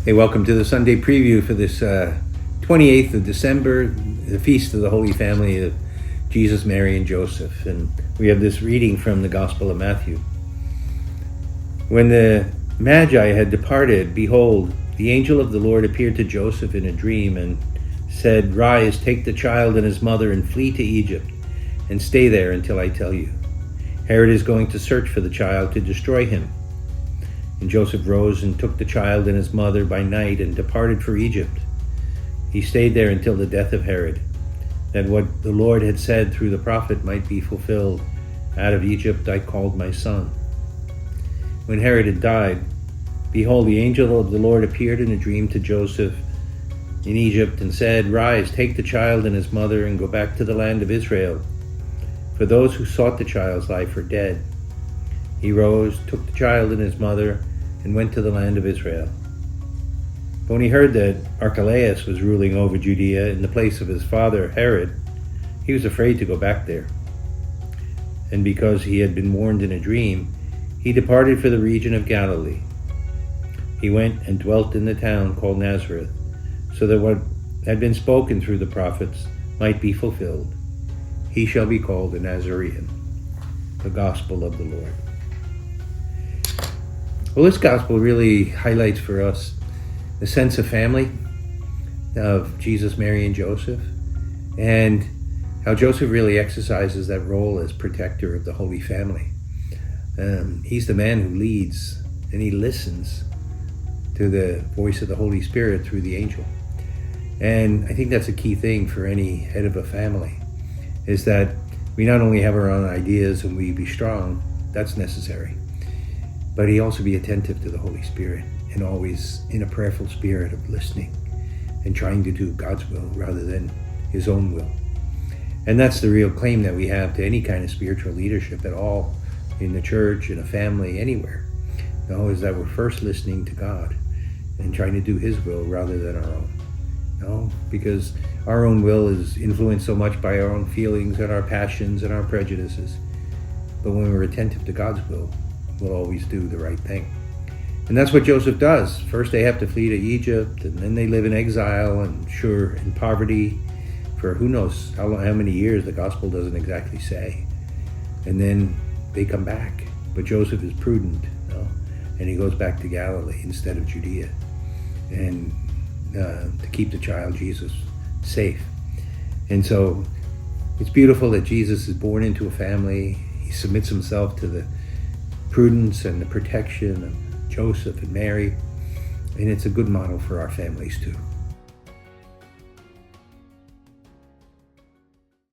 Hey, welcome to the Sunday preview for this 28th of December, the Feast of the Holy Family of Jesus, Mary, and Joseph. And we have this reading from the Gospel of Matthew. When the Magi had departed, behold, the angel of the Lord appeared to Joseph in a dream and said, "Rise, take the child and his mother and flee to Egypt, and stay there until I tell you. Herod is going to search for the child to destroy him." And Joseph rose and took the child and his mother by night and departed for Egypt. He stayed there until the death of Herod, that what the Lord had said through the prophet might be fulfilled. "Out of Egypt I called my son." When Herod had died, behold, the angel of the Lord appeared in a dream to Joseph in Egypt and said, "Rise, take the child and his mother and go back to the land of Israel, for those who sought the child's life are dead." He rose, took the child and his mother, and went to the land of Israel. But when he heard that Archelaus was ruling over Judea in the place of his father Herod, he was afraid to go back there. And because he had been warned in a dream, he departed for the region of Galilee. He went and dwelt in the town called Nazareth, so that what had been spoken through the prophets might be fulfilled. He shall be called a Nazarene. The Gospel of the Lord. Well, this gospel really highlights for us the sense of family of Jesus, Mary, and Joseph, and how Joseph really exercises that role as protector of the Holy Family. He's the man who leads, and he listens to the voice of the Holy Spirit through the angel. And I think that's a key thing for any head of a family, is that we not only have our own ideas and we be strong, that's necessary, but he also be attentive to the Holy Spirit and always in a prayerful spirit of listening and trying to do God's will rather than his own will. And that's the real claim that we have to any kind of spiritual leadership at all, in the church, in a family, anywhere. Is that we're first listening to God and trying to do his will rather than our own. Because our own will is influenced so much by our own feelings and our passions and our prejudices. But when we're attentive to God's will, we'll always do the right thing. And that's what Joseph does. First they have to flee to Egypt, and then they live in exile and in poverty for who knows how many years. The gospel doesn't exactly say. And then they come back. But Joseph is prudent, and he goes back to Galilee instead of Judea, and to keep the child Jesus safe. And so it's beautiful that Jesus is born into a family. He submits himself to the prudence and the protection of Joseph and Mary, and it's a good model for our families too.